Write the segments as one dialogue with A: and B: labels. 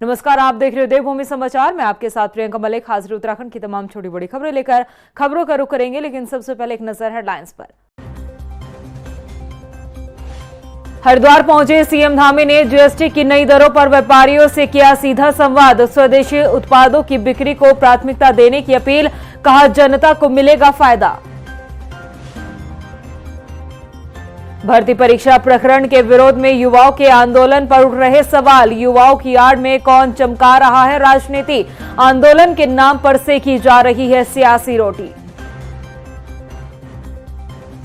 A: नमस्कार, आप देख रहे हो देवभूमि समाचार। मैं आपके साथ प्रियंका मलिक हाजिर उत्तराखंड की तमाम छोटी बड़ी खबरें लेकर। खबरों का रुख करेंगे, लेकिन सबसे पहले एक नजर हेडलाइंस पर। हरिद्वार पहुंचे सीएम धामी ने जीएसटी की नई दरों पर व्यापारियों से किया सीधा संवाद। स्वदेशी उत्पादों की बिक्री को प्राथमिकता देने की अपील, कहा जनता को मिलेगा फायदा। भर्ती परीक्षा प्रकरण के विरोध में युवाओं के आंदोलन पर उठ रहे सवाल। युवाओं की आड़ में कौन चमका रहा है राजनीति? आंदोलन के नाम पर सेकी जा रही है सियासी रोटी।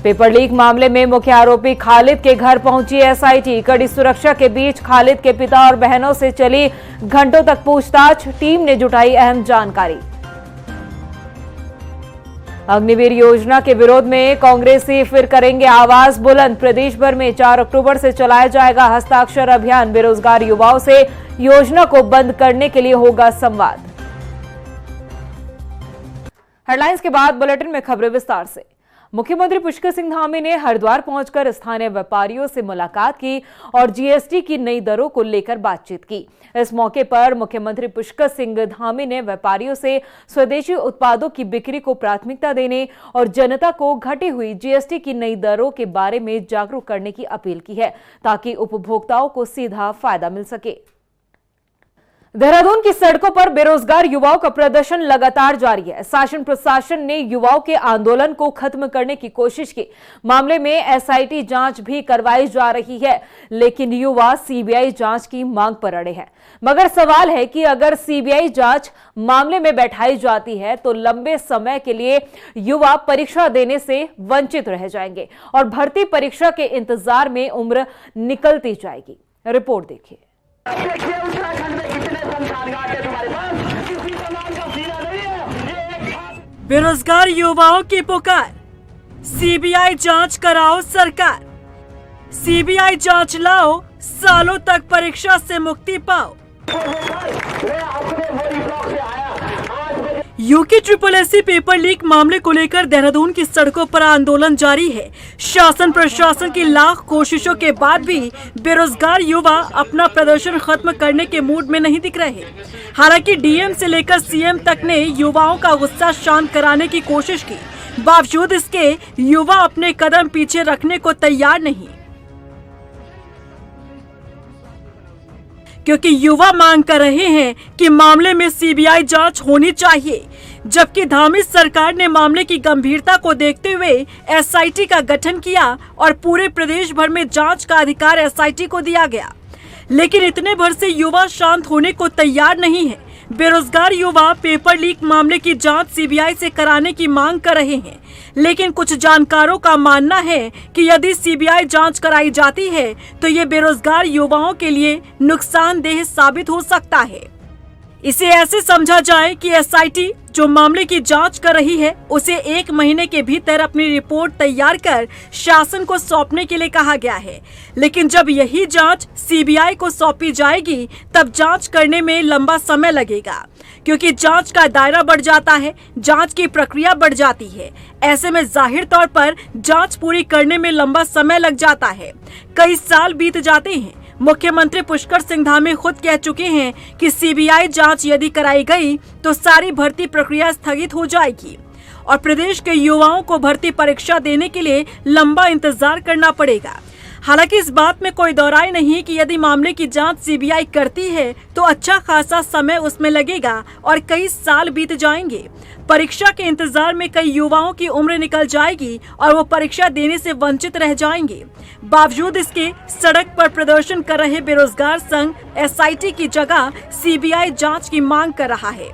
A: पेपर लीक मामले में मुख्य आरोपी खालिद के घर पहुंची एसआईटी। कड़ी सुरक्षा के बीच खालिद के पिता और बहनों से चली घंटों तक पूछताछ। टीम ने जुटाई अहम जानकारी। अग्निवीर योजना के विरोध में कांग्रेसी फिर करेंगे आवाज बुलंद। प्रदेश भर में 4 अक्टूबर से चलाया जाएगा हस्ताक्षर अभियान। बेरोजगार युवाओं से योजना को बंद करने के लिए होगा संवाद। हेडलाइंस के बाद बुलेटिन में खबरें विस्तार से। मुख्यमंत्री पुष्कर सिंह धामी ने हरिद्वार पहुंचकर स्थानीय व्यापारियों से मुलाकात की और जीएसटी की नई दरों को लेकर बातचीत की। इस मौके पर मुख्यमंत्री पुष्कर सिंह धामी ने व्यापारियों से स्वदेशी उत्पादों की बिक्री को प्राथमिकता देने और जनता को घटी हुई जीएसटी की नई दरों के बारे में जागरूक करने की अपील की है, ताकि उपभोक्ताओं को सीधा फायदा मिल सके। देहरादून की सड़कों पर बेरोजगार युवाओं का प्रदर्शन लगातार जारी है। शासन प्रशासन ने युवाओं के आंदोलन को खत्म करने की कोशिश की। मामले में एसआईटी जांच भी करवाई जा रही है, लेकिन युवा सीबीआई जांच की मांग पर अड़े हैं। मगर सवाल है कि अगर सीबीआई जांच मामले में बैठाई जाती है तो लंबे समय के लिए युवा परीक्षा देने से वंचित रह जाएंगे और भर्ती परीक्षा के इंतजार में उम्र निकलती जाएगी। रिपोर्ट देखिए।
B: देखिए उत्तराखंड में कितने शमशान घाट है तुम्हारे पास, किसी समान का सीना नहीं है।
C: बेरोजगार युवाओं की पुकार, सीबीआई जांच कराओ सरकार। सीबीआई जांच लाओ, सालों तक परीक्षा से मुक्ति पाओ। यूके SSSC पेपर लीक मामले को लेकर देहरादून की सड़कों पर आंदोलन जारी है। शासन प्रशासन की लाख कोशिशों के बाद भी बेरोजगार युवा अपना प्रदर्शन खत्म करने के मूड में नहीं दिख रहे। हालांकि डीएम से लेकर सीएम तक ने युवाओं का गुस्सा शांत कराने की कोशिश की, बावजूद इसके युवा अपने कदम पीछे रखने को तैयार नहीं, क्योंकि युवा मांग कर रहे हैं कि मामले में सीबीआई जांच होनी चाहिए। जबकि धामी सरकार ने मामले की गंभीरता को देखते हुए एसआईटी का गठन किया और पूरे प्रदेश भर में जांच का अधिकार एसआईटी को दिया गया, लेकिन इतने भर से युवा शांत होने को तैयार नहीं है। बेरोजगार युवा पेपर लीक मामले की जांच सीबीआई से कराने की मांग कर रहे हैं, लेकिन कुछ जानकारों का मानना है कि यदि सीबीआई जांच कराई जाती है तो ये बेरोजगार युवाओं के लिए नुकसानदेह साबित हो सकता है। इसे ऐसे समझा जाए कि एसआईटी जो मामले की जांच कर रही है उसे 1 महीने के भीतर अपनी रिपोर्ट तैयार कर शासन को सौंपने के लिए कहा गया है, लेकिन जब यही जांच सीबीआई को सौंपी जाएगी तब जांच करने में लंबा समय लगेगा, क्योंकि जांच का दायरा बढ़ जाता है, जांच की प्रक्रिया बढ़ जाती है। ऐसे में जाहिर तौर पर जांच पूरी करने में लंबा समय लग जाता है, कई साल बीत जाते हैं। मुख्यमंत्री पुष्कर सिंह धामी खुद कह चुके हैं कि सीबीआई जांच यदि कराई गई तो सारी भर्ती प्रक्रिया स्थगित हो जाएगी और प्रदेश के युवाओं को भर्ती परीक्षा देने के लिए लंबा इंतजार करना पड़ेगा। हालांकि इस बात में कोई दौराई नहीं कि यदि मामले की जांच सीबीआई करती है तो अच्छा खासा समय उसमें लगेगा और कई साल बीत जाएंगे। परीक्षा के इंतजार में कई युवाओं की उम्र निकल जाएगी और वो परीक्षा देने से वंचित रह जाएंगे। बावजूद इसके सड़क पर प्रदर्शन कर रहे बेरोजगार संघ एसआईटी की जगह सीबीआई जांच की मांग कर रहा है,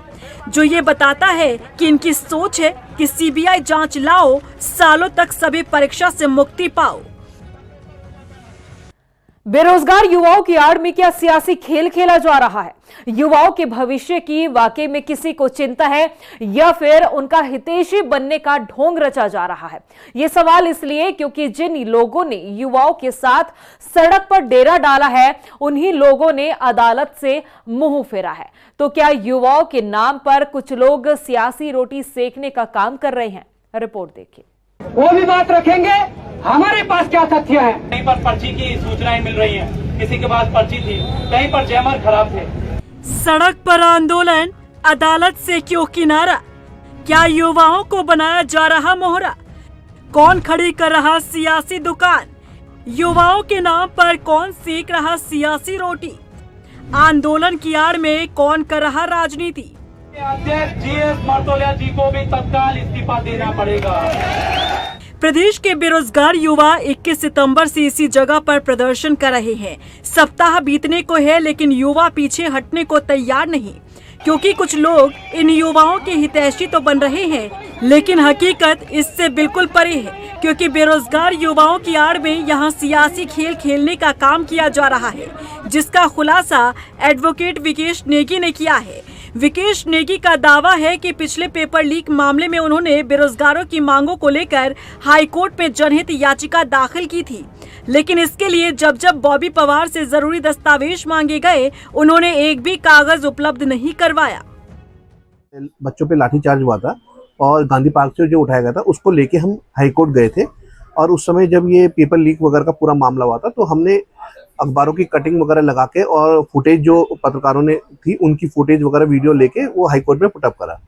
C: जो ये बताता है कि इनकी सोच है कि सीबीआई जांच लाओ, सालों तक सभी परीक्षा से मुक्ति पाओ।
A: बेरोजगार युवाओं की आड़ में क्या सियासी खेल खेला जा रहा है? युवाओं के भविष्य की वाकई में किसी को चिंता है या फिर उनका हितैषी बनने का ढोंग रचा जा रहा है? ये सवाल इसलिए क्योंकि जिन लोगों ने युवाओं के साथ सड़क पर डेरा डाला है उन्हीं लोगों ने अदालत से मुंह फेरा है। तो क्या युवाओं के नाम पर कुछ लोग सियासी रोटी सेकने का काम कर रहे हैं? रिपोर्ट देखिए।
B: वो भी बात रखेंगे, हमारे पास क्या तथ्य है।
D: कहीं पर पर्ची की सूचनाएं मिल रही हैं, किसी के पास पर्ची थी, कहीं पर जैमर खराब थे।
C: सड़क पर आंदोलन, अदालत से क्यों किनारा? क्या युवाओं को बनाया जा रहा मोहरा? कौन खड़ी कर रहा सियासी दुकान? युवाओं के नाम पर कौन सेक रहा सियासी रोटी? आंदोलन की आड़ में कौन कर रहा राजनीति?
B: अध्यक्ष जीएस मर्तोलिया जी को भी तत्काल इस्तीफा देना पड़ेगा।
C: प्रदेश के बेरोजगार युवा 21 सितंबर से इसी जगह पर प्रदर्शन कर रहे हैं। सप्ताह बीतने को है, लेकिन युवा पीछे हटने को तैयार नहीं, क्योंकि कुछ लोग इन युवाओं के हितैषी तो बन रहे हैं, लेकिन हकीकत इससे बिल्कुल परे है, क्योंकि बेरोजगार युवाओं की आड़ में यहाँ सियासी खेल खेलने का काम किया जा रहा है, जिसका खुलासा एडवोकेट विकेश नेगी ने किया है। विकेश नेगी का दावा है कि पिछले पेपर लीक मामले में उन्होंने बेरोजगारों की मांगों को लेकर हाईकोर्ट में जनहित याचिका दाखिल की थी, लेकिन इसके लिए जब बॉबी पवार से जरूरी दस्तावेज मांगे गए, उन्होंने एक भी कागज उपलब्ध नहीं करवाया।
D: बच्चों पे लाठीचार्ज हुआ था और गांधी पार्क से जो उठाया गया था उसको लेके हम हाईकोर्ट गए थे, और उस समय जब ये पेपर लीक वगैरह का पूरा मामला हुआ था तो हमने अखबारों की कटिंग वगैरह लगा के और फुटेज जो पत्रकारों ने थी उनकी फुटेज वगैरह वीडियो लेके वो हाईकोर्ट में पुटअप करा।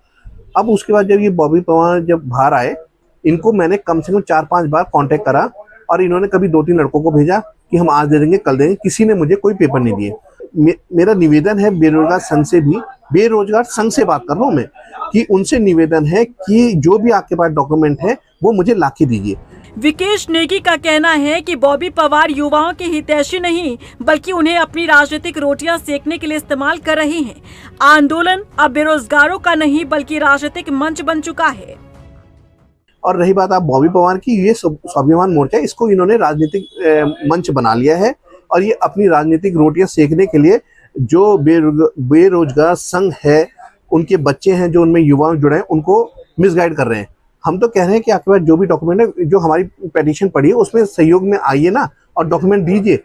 D: अब उसके बाद जब ये बॉबी पवार जब बाहर आए, इनको मैंने कम से कम 4-5 बार कांटेक्ट करा, और इन्होंने कभी 2-3 लड़कों को भेजा कि हम आज दे देंगे, कल देंगे, किसी ने मुझे कोई पेपर नहीं दिए। मेरा निवेदन है बेरोजगार संघ से भी, बेरोजगार संघ से बात कर रहा हूँ मैं, कि उनसे निवेदन है कि जो भी आपके पास डॉक्यूमेंट है वो मुझे लाके दीजिए।
C: विकेश नेगी का कहना है कि बॉबी पवार युवाओं के हितैषी नहीं, बल्कि उन्हें अपनी राजनीतिक रोटियां सेकने के लिए इस्तेमाल कर रहे हैं। आंदोलन अब बेरोजगारों का नहीं, बल्कि राजनीतिक मंच बन चुका है।
D: और रही बात आप बॉबी पवार की, ये स्वाभिमान मोर्चा, इसको इन्होंने राजनीतिक मंच बना लिया है, और ये अपनी राजनीतिक रोटियां सेकने के लिए जो बेरोजगार संघ है, उनके बच्चे हैं जो उनमें युवा जुड़े हैं, उनको मिसगाइड कर रहे हैं। हम तो कह रहे हैं कि आपके पास जो भी डॉक्यूमेंट है, जो हमारी पिटीशन पड़ी है उसमें सहयोग में आइए ना और डॉक्यूमेंट दीजिए।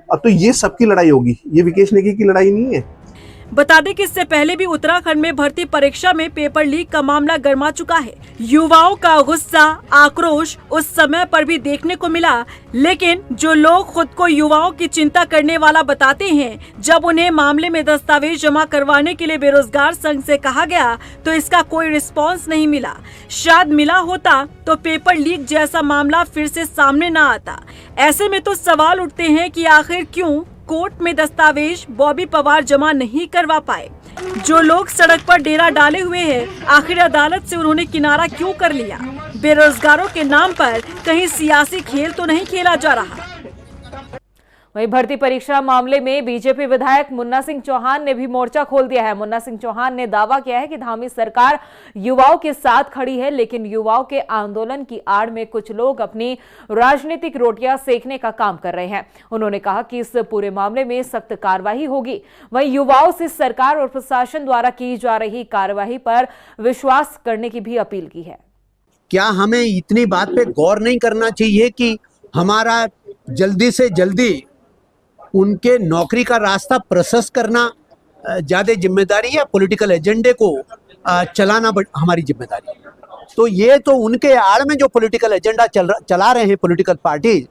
D: अब तो ये सबकी लड़ाई होगी, ये विकेश नेगी की लड़ाई नहीं है।
C: बता दें कि इससे पहले भी उत्तराखंड में भर्ती परीक्षा में पेपर लीक का मामला गर्मा चुका है। युवाओं का गुस्सा, आक्रोश उस समय पर भी देखने को मिला, लेकिन जो लोग खुद को युवाओं की चिंता करने वाला बताते हैं, जब उन्हें मामले में दस्तावेज जमा करवाने के लिए बेरोजगार संघ से कहा गया तो इसका कोई रिस्पॉन्स नहीं मिला। शायद मिला होता तो पेपर लीक जैसा मामला फिर से सामने न आता। ऐसे में तो सवाल उठते हैं कि आखिर क्यों कोर्ट में दस्तावेज बॉबी पवार जमा नहीं करवा पाए। जो लोग सड़क पर डेरा डाले हुए हैं, आखिर अदालत से उन्होंने किनारा क्यों कर लिया? बेरोजगारों के नाम पर कहीं सियासी खेल तो नहीं खेला जा रहा?
A: वहीं भर्ती परीक्षा मामले में बीजेपी विधायक मुन्ना सिंह चौहान ने भी मोर्चा खोल दिया है। मुन्ना सिंह चौहान ने दावा किया है कि धामी सरकार युवाओं के साथ खड़ी है, लेकिन युवाओं के आंदोलन की आड़ में कुछ लोग अपनी राजनीतिक रोटियां सेकने का काम कर रहे हैं। उन्होंने कहा कि इस पूरे मामले में सख्त कार्रवाई होगी। वहीं युवाओं से सरकार और प्रशासन द्वारा की जा रही कार्रवाई पर विश्वास करने की भी अपील की है।
E: क्या हमें इतनी बात पे गौर नहीं करना चाहिए कि हमारा जल्दी से जल्दी उनके नौकरी का रास्ता प्रशस्त करना ज़्यादा जिम्मेदारी है, पॉलिटिकल एजेंडे को चलाना हमारी जिम्मेदारी है। तो ये तो उनके आड़ में जो पॉलिटिकल एजेंडा चला रहे हैं पॉलिटिकल पार्टी,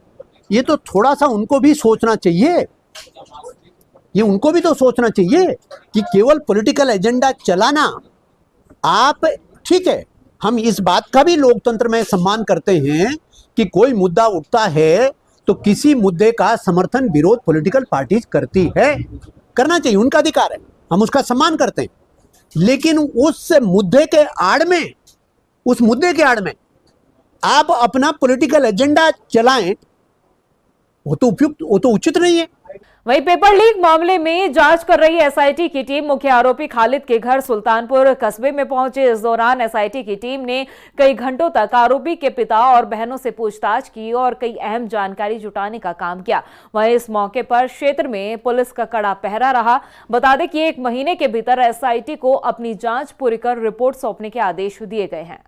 E: ये तो थोड़ा सा उनको भी सोचना चाहिए। ये उनको भी तो सोचना चाहिए कि केवल पॉलिटिकल एजेंडा चलाना, आप ठीक है, हम इस बात का भी लोकतंत्र में सम्मान करते हैं कि कोई मुद्दा उठता है तो किसी मुद्दे का समर्थन विरोध पॉलिटिकल पार्टीज करती है, करना चाहिए, उनका अधिकार है, हम उसका सम्मान करते हैं। लेकिन उस मुद्दे के आड़ में, उस मुद्दे के आड़ में आप अपना पॉलिटिकल एजेंडा चलाएं, वो तो उपयुक्त, वो तो उचित नहीं है।
A: वहीं पेपर लीक मामले में जांच कर रही एसआईटी की टीम मुख्य आरोपी खालिद के घर सुल्तानपुर कस्बे में पहुंचे। इस दौरान एसआईटी की टीम ने कई घंटों तक आरोपी के पिता और बहनों से पूछताछ की और कई अहम जानकारी जुटाने का काम किया। वहीं इस मौके पर क्षेत्र में पुलिस का कड़ा पहरा रहा। बता दें कि 1 महीने के भीतर एसआईटी को अपनी जांच पूरी कर रिपोर्ट सौंपने के आदेश दिए गए हैं।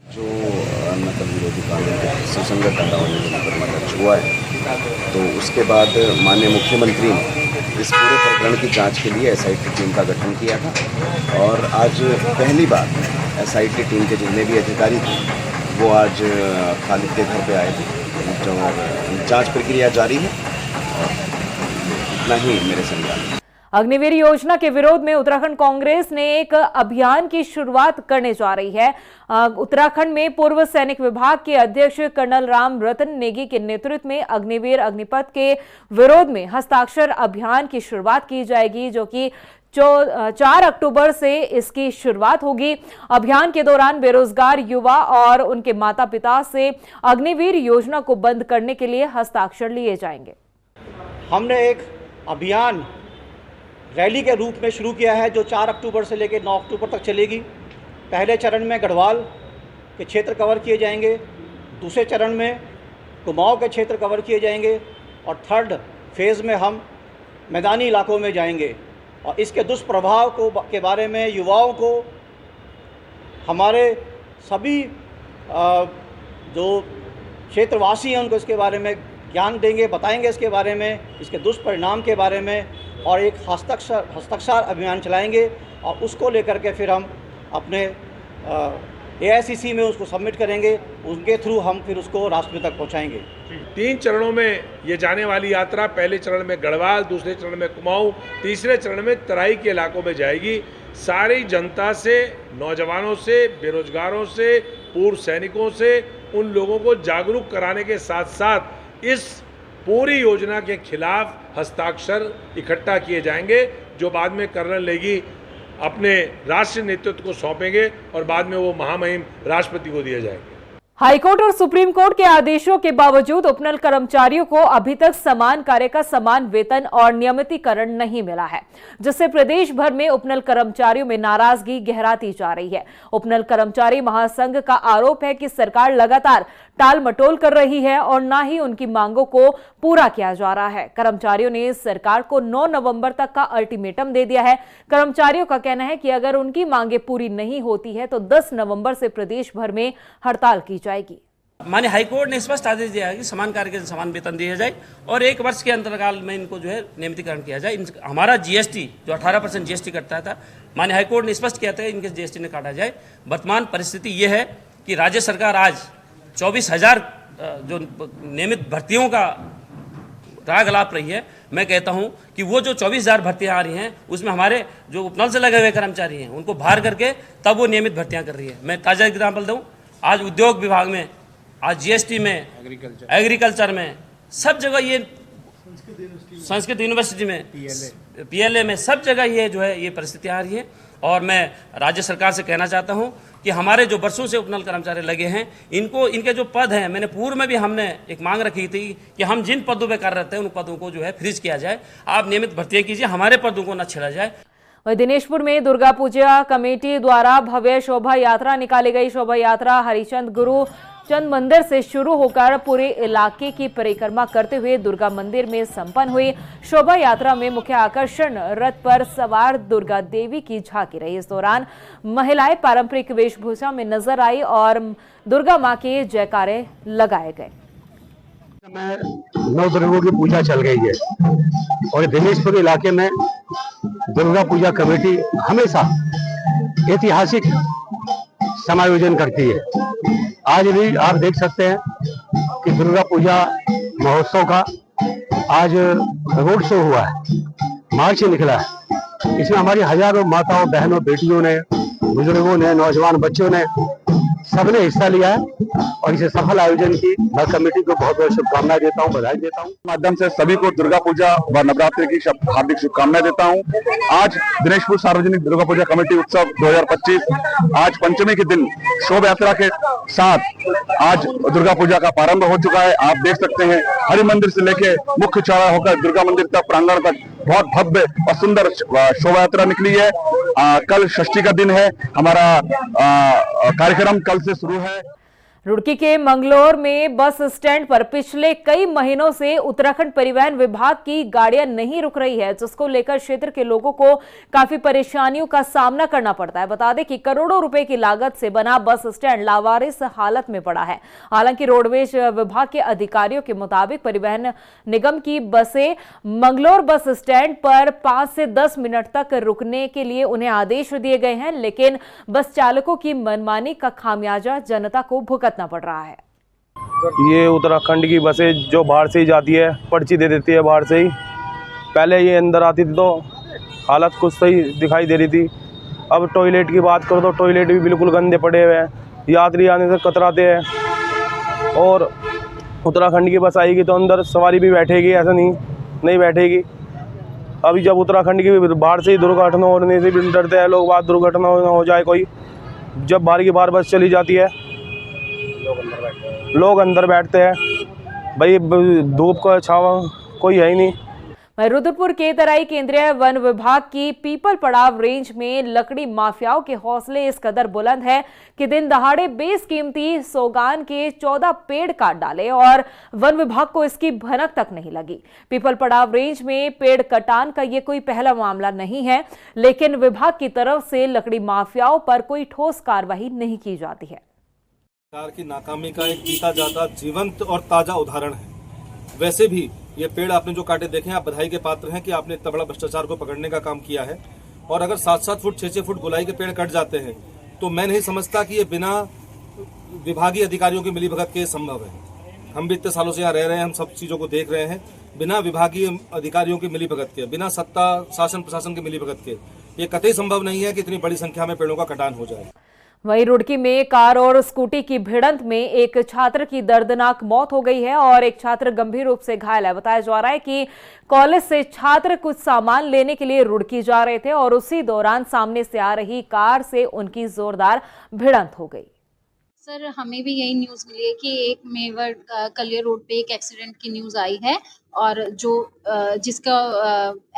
F: जो नकल विरोधी कानून के सुसंगत धाराओं में मुकदमा दर्ज हुआ है, तो उसके बाद माननीय मुख्यमंत्री ने इस पूरे प्रकरण की जांच के लिए एसआईटी टीम का गठन किया था, और आज पहली बार एसआईटी टीम के जितने भी अधिकारी थे वो आज खालिद के घर पे आए थे। जो जांच प्रक्रिया जारी है, और इतना ही मेरे संज्ञान।
A: अग्निवीर योजना के विरोध में उत्तराखंड कांग्रेस ने एक अभियान की शुरुआत करने जा रही है। उत्तराखंड में पूर्व सैनिक विभाग के अध्यक्ष कर्नल राम रतन नेगी के नेतृत्व में अग्निवीर अग्निपथ के विरोध में हस्ताक्षर अभियान की शुरुआत की जाएगी, जो कि 4 अक्टूबर से इसकी शुरुआत होगी। अभियान के दौरान बेरोजगार युवा और उनके माता पिता से अग्निवीर योजना को बंद करने के लिए हस्ताक्षर लिए जाएंगे।
G: हमने एक अभियान रैली के रूप में शुरू किया है, जो 4 अक्टूबर से लेकर 9 अक्टूबर तक चलेगी। पहले चरण में गढ़वाल के क्षेत्र कवर किए जाएंगे, दूसरे चरण में कुमाऊं के क्षेत्र कवर किए जाएंगे और थर्ड फेज़ में हम मैदानी इलाकों में जाएंगे। और इसके दुष्प्रभाव के बारे में युवाओं को हमारे सभी जो क्षेत्रवासी हैं उनको इसके बारे में ज्ञान देंगे, बताएंगे इसके बारे में, इसके दुष्परिणाम के बारे में, और एक हस्ताक्षर अभियान चलाएंगे और उसको लेकर के फिर हम अपने AICC में उसको सबमिट करेंगे। उनके थ्रू हम फिर उसको राष्ट्रपति तक पहुंचाएंगे।
H: 3 चरणों में ये जाने वाली यात्रा, पहले चरण में गढ़वाल, दूसरे चरण में कुमाऊं, तीसरे चरण में तराई के इलाकों में जाएगी। सारी जनता से, नौजवानों से, बेरोजगारों से, पूर्व सैनिकों से, उन लोगों को जागरूक कराने के साथ साथ इस पूरी योजना के खिलाफ हस्ताक्षर इकट्ठा किए जाएंगे, जो बाद में कर्नल नेगी अपने राष्ट्रीय नेतृत्व को सौंपेंगे और बाद में वो महामहिम राष्ट्रपति को दिए जाएंगे।
A: हाईकोर्ट और सुप्रीम कोर्ट के आदेशों के बावजूद उपनल कर्मचारियों को अभी तक समान कार्य का समान वेतन और नियमितीकरण नहीं मिला है, जिससे प्रदेश भर में उपनल कर्मचारियों में नाराजगी गहराती जा रही है। उपनल कर्मचारी महासंघ का आरोप है कि सरकार लगातार टाल मटोल कर रही है और न ही उनकी मांगों को पूरा किया जा रहा है। कर्मचारियों ने सरकार को 9 नवंबर तक का अल्टीमेटम दे दिया है। कर्मचारियों का कहना है कि अगर उनकी मांगे पूरी नहीं होती है तो 10 नवंबर से प्रदेश भर में हड़ताल की जाएगी।
I: माननीय हाईकोर्ट ने स्पष्ट आदेश दिया है कि समान कार्य के समान वेतन दिया जाए और 1 वर्ष के अंतराल में इनको जो है नियमितीकरण किया जाए। हमारा GST जो 18% GST कटता था, माननीय हाईकोर्ट ने स्पष्ट किया था इनके GST ने काटा जाए। वर्तमान परिस्थिति ये है कि राज्य सरकार आज 24,000 जो नियमित भर्तियों का राग लाप रही है। मैं कहता हूं कि वो जो 24,000 भर्तियां आ रही हैं उसमें हमारे जो उपनल से लगे हुए कर्मचारी हैं उनको बाहर करके तब वो नियमित भर्तियां कर रही है। मैं ताजा एग्जाम्पल दूं, आज उद्योग विभाग में, आज GST में, एग्रीकल्चर में, सब जगह ये संस्कृत यूनिवर्सिटी में, PLA में, सब जगह ये जो है ये परिस्थितियां आ रही है। और मैं राज्य सरकार से कहना चाहता हूं कि हमारे जो वर्षों से उपनल कर्मचारी लगे हैं इनके जो पद हैं, मैंने पूर्व में भी हमने एक मांग रखी थी कि हम जिन पदों पे कार्यरत हैं उन पदों को जो है फ्रीज किया जाए। आप नियमित भर्तियां कीजिए, हमारे पदों को न छेड़ा जाए।
A: वहीं दिनेशपुर में दुर्गा पूजा कमेटी द्वारा भव्य शोभा यात्रा निकाली गई। शोभा यात्रा हरिचंद गुरु चंद मंदिर से शुरू होकर पूरे इलाके की परिक्रमा करते हुए दुर्गा मंदिर में संपन्न हुई। शोभा यात्रा में मुख्य आकर्षण रथ पर सवार दुर्गा देवी की झांकी रही। इस दौरान महिलाएं पारंपरिक वेशभूषा में नजर आई और दुर्गा मां के जयकारे लगाए गए।
J: नौ दुर्गों की पूजा चल रही है और दिनेशपुर इलाके में दुर्गा पूजा कमेटी हमेशा ऐतिहासिक समायोजन करती है। आज भी आप देख सकते हैं कि दुर्गा पूजा महोत्सव का आज रोड शो हुआ है, मार्च निकला है। इसमें हमारी हजारों माताओं, बहनों, बेटियों ने, बुजुर्गों ने, नौजवान बच्चों ने सबने हिस्सा लिया है और इसे सफल आयोजन की मैं कमेटी को बहुत बहुत शुभकामनाएं देता हूं, बधाई देता हूं।
K: माध्यम से सभी को दुर्गा पूजा व नवरात्रि की हार्दिक शुभकामनाएं देता हूं। आज दिनेशपुर सार्वजनिक दुर्गा पूजा कमेटी उत्सव 2025 आज पंचमी के दिन शोभा यात्रा के साथ आज दुर्गा पूजा का प्रारंभ हो चुका है। आप देख सकते हैं हरि मंदिर से लेके मुख्य चौराहा होकर दुर्गा मंदिर तक, प्रांगण तक बहुत भव्य और सुंदर शोभा यात्रा निकली है। कल षष्ठी का दिन है, हमारा कार्यक्रम कल से शुरू है।
A: रुड़की के मंगलोर में बस स्टैंड पर पिछले कई महीनों से उत्तराखंड परिवहन विभाग की गाड़ियां नहीं रुक रही है, जिसको लेकर क्षेत्र के लोगों को काफी परेशानियों का सामना करना पड़ता है। बता दें कि करोड़ों रुपए की लागत से बना बस स्टैंड लावारिस हालत में पड़ा है। हालांकि रोडवेज विभाग के अधिकारियों के मुताबिक परिवहन निगम की बसें मंगलोर बस स्टैंड पर 5 से 10 मिनट तक रुकने के लिए उन्हें आदेश दिए गए हैं, लेकिन बस चालकों की मनमानी का खामियाजा जनता को भुगतना पड़ रहा है।
L: ये उत्तराखंड की बसें जो बाहर से ही जाती है, पर्ची दे देती है बाहर से ही। पहले ये अंदर आती थी तो हालत कुछ सही दिखाई दे रही थी। अब टॉयलेट की बात करो तो टॉयलेट भी बिल्कुल गंदे पड़े हुए हैं, यात्री आने से कतराते हैं। और उत्तराखंड की बस आएगी तो अंदर सवारी भी बैठेगी, ऐसा नहीं बैठेगी। अभी जब उत्तराखंड की बाहर से ही दुर्घटना होने से भी डरते हैं लोग, बात दुर्घटना हो जाए कोई। जब बाहर की बार बस चली जाती है लोग अंदर बैठते हैं, भाई धूप का छावा कोई है ही नहीं।
A: रुद्रपुर के तराई केंद्रीय वन विभाग की पीपल पड़ाव रेंज में लकड़ी माफियाओं के हौसले इस कदर बुलंद है कि दिन दहाड़े बेसकीमती सोगान के 14 पेड़ काट डाले और वन विभाग को इसकी भनक तक नहीं लगी। पीपल पड़ाव रेंज में पेड़ कटान का ये कोई पहला मामला नहीं है, लेकिन विभाग की तरफ से लकड़ी माफियाओं पर कोई ठोस कार्रवाई नहीं की जाती है।
M: सरकार की नाकामी का एक जीता जाता जीवंत और ताजा उदाहरण है। वैसे भी ये पेड़ आपने जो काटे देखे, आप बधाई के पात्र हैं कि आपने इतना बड़ा भ्रष्टाचार को पकड़ने का काम किया है। और अगर 7-7 फुट 6-6 फुट गोलाई के पेड़ कट जाते हैं तो मैं नहीं समझता कि ये बिना विभागीय अधिकारियों की मिलीभगत के संभव है। हम भी इतने सालों से यहाँ रह रहे हैं, हम सब चीजों को देख रहे हैं। बिना विभागीय अधिकारियों की मिलीभगत के, बिना सत्ता शासन प्रशासन की मिलीभगत के ये कतई संभव नहीं है कि इतनी बड़ी संख्या में पेड़ों का कटान हो जाए।
A: वहीं रुड़की में कार और स्कूटी की भिड़ंत में एक छात्र की दर्दनाक मौत हो गई है और एक छात्र गंभीर रूप से घायल है। बताया जा रहा है कि कॉलेज से छात्र कुछ सामान लेने के लिए रुड़की जा रहे थे और उसी दौरान सामने से आ रही कार से उनकी जोरदार भिड़ंत हो गई।
N: सर, हमें भी यही न्यूज़ मिली है कि एक मेवर कलियर रोड पे एक एक्सीडेंट की न्यूज़ आई है और जिसका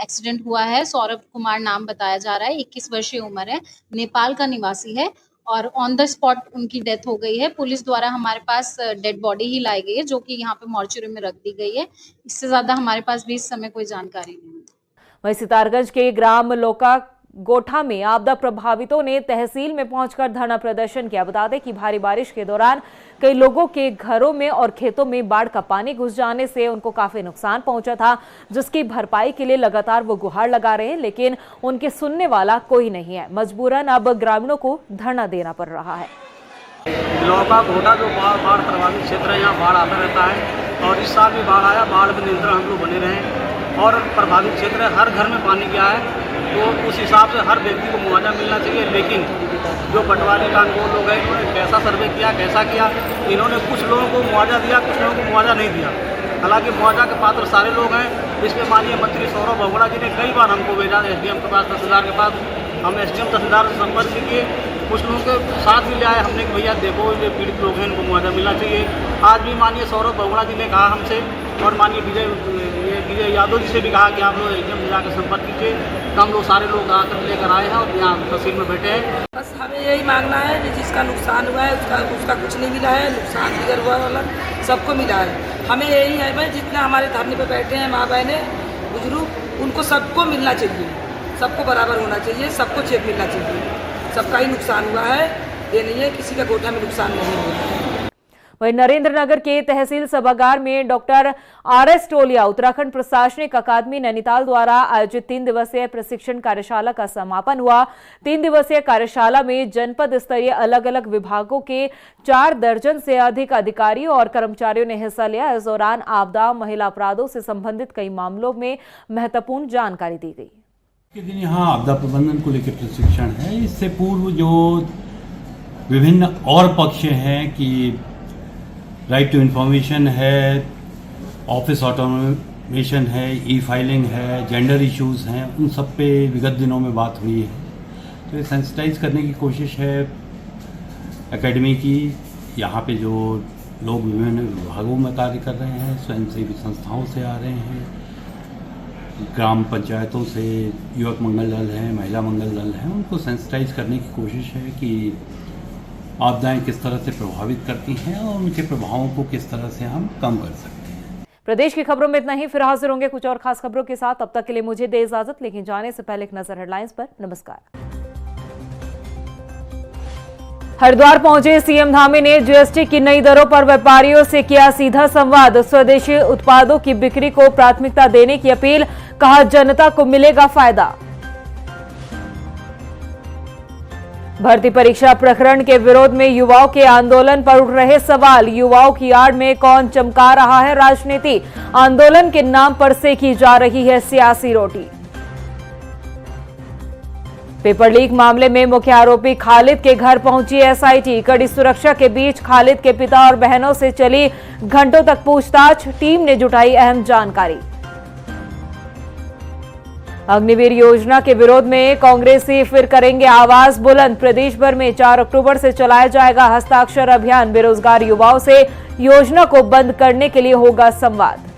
N: एक्सीडेंट हुआ है सौरभ कुमार नाम बताया जा रहा है, 21 वर्षीय उम्र है, नेपाल का निवासी है और ऑन द स्पॉट उनकी डेथ हो गई है। पुलिस द्वारा हमारे पास डेड बॉडी ही लाई गई है जो कि यहाँ पे मॉर्चरी में रख दी गई है। इससे ज़्यादा हमारे पास भी इस समय कोई जानकारी नहीं है।
A: वहीं सितारगंज के ग्राम लोका गोठा में आपदा प्रभावितों ने तहसील में पहुंचकर धरना प्रदर्शन किया। बता दें कि भारी बारिश के दौरान कई लोगों के घरों में और खेतों में बाढ़ का पानी घुस जाने से उनको काफी नुकसान पहुंचा था, जिसकी भरपाई के लिए लगातार वो गुहार लगा रहे हैं, लेकिन उनके सुनने वाला कोई नहीं है। मजबूरन अब ग्रामीणों को धरना देना पड़ रहा है।
O: लौका घोटा जो बाढ़ प्रभावित क्षेत्र है, यहाँ बाढ़ आता रहता है और इस साल भी बाढ़ आया। बाढ़ में नियंत्रण हम लोग बने रहे और प्रभावित क्षेत्र है, हर घर में पानी गया है तो उस हिसाब से हर व्यक्ति को मुआवजा मिलना चाहिए। लेकिन जो पटवारी कानून लोग हैं इन्होंने कैसा सर्वे किया, कैसा किया, इन्होंने कुछ लोगों को मुआवजा दिया, कुछ लोगों को मुआवजा नहीं दिया। हालांकि मुआवजा के पात्र सारे लोग हैं। इसमें माननीय मंत्री सौरभ बगोड़ा जी ने कई बार हमको भेजा एसडीएम के पास, तहसीलदार के पास। हम एसडीएम तहसीलदार से संपर्क भी किए, कुछ लोगों के साथ भी ले आए हमने कि भैया देखो ये पीड़ित लोग हैं, इनको मुआवजा मिलना चाहिए। आज भी माननीय सौरभ बगोड़ा जी ने कहा हमसे और माननीय विजय यादव जी से भी कहा कि आप लोग एसडीएम से जाकर संपर्क कीजिए। तो हम लोग सारे लोग आकर लेकर आए हैं और यहाँ तहसील में बैठे हैं।
P: बस हमें यही मांगना है कि जिसका नुकसान हुआ है उसका कुछ नहीं मिला है, नुकसान बिगड़ हुआ वाला सबको मिला है। हमें यही है भाई, जितना हमारे धरने पे बैठे हैं माँ बहनें बुजुर्ग, उनको सबको मिलना चाहिए, सबको बराबर होना चाहिए, सबको चेक मिलना चाहिए। सबका ही नुकसान हुआ है, ये नहीं है किसी का गोटा में नुकसान नहीं हुआ है।
A: वहीं नरेंद्रनगर के तहसील सभागार में डॉक्टर आर.एस. टोलिया उत्तराखंड प्रशासनिक अकादमी नैनीताल द्वारा आयोजित 3 दिवसीय प्रशिक्षण कार्यशाला का समापन हुआ। 3 दिवसीय कार्यशाला में जनपद स्तरीय अलग अलग विभागों के 4 दर्जन से अधिक अधिकारियों और कर्मचारियों ने हिस्सा लिया। इस दौरान आपदा, महिला अपराधों से संबंधित कई मामलों में महत्वपूर्ण जानकारी दी गई।
Q: के दिन यहाँ आपदा प्रबंधन को लेकर प्रशिक्षण है। इससे पूर्व जो विभिन्न और पक्ष हैं कि राइट टू इन्फॉर्मेशन है, ऑफिस ऑटोमेशन है, ई फाइलिंग है, जेंडर इश्यूज हैं, उन सब पे विगत दिनों में बात हुई है। तो ये सेंसिटाइज करने की कोशिश है एकेडमी की। यहाँ पे जो लोग विभिन्न विभागों में कार्य कर रहे हैं, स्वयंसेवी संस्थाओं से आ रहे हैं, ग्राम पंचायतों से युवक मंगल दल हैं, महिला मंगल दल हैं, उनको सेंसिटाइज करने की कोशिश है कि आपदाएं किस तरह से प्रभावित करती हैं और उनके प्रभावों को किस तरह से हम कम कर सकते हैं।
A: प्रदेश की खबरों में इतना ही। फिर हाजिर होंगे कुछ और खास खबरों के साथ। तब तक के लिए मुझे दे इजाजत, लेकिन जाने से पहले एक नजर हेडलाइंस पर। नमस्कार। हरिद्वार पहुंचे सीएम धामी ने जीएसटी की नई दरों पर व्यापारियों से किया सीधा संवाद। स्वदेशी उत्पादों की बिक्री को प्राथमिकता देने की अपील, कहा जनता को मिलेगा फायदा। भर्ती परीक्षा प्रकरण के विरोध में युवाओं के आंदोलन पर उठ रहे सवाल। युवाओं की आड़ में कौन चमका रहा है राजनीति? आंदोलन के नाम पर सेकी जा रही है सियासी रोटी। पेपर लीक मामले में मुख्य आरोपी खालिद के घर पहुंची एसआईटी। कड़ी सुरक्षा के बीच खालिद के पिता और बहनों से चली घंटों तक पूछताछ। टीम ने जुटाई अहम जानकारी। अग्निवीर योजना के विरोध में कांग्रेसी फिर करेंगे आवाज बुलंद। प्रदेश भर में 4 अक्टूबर से चलाया जाएगा हस्ताक्षर अभियान। बेरोजगार युवाओं से योजना को बंद करने के लिए होगा संवाद।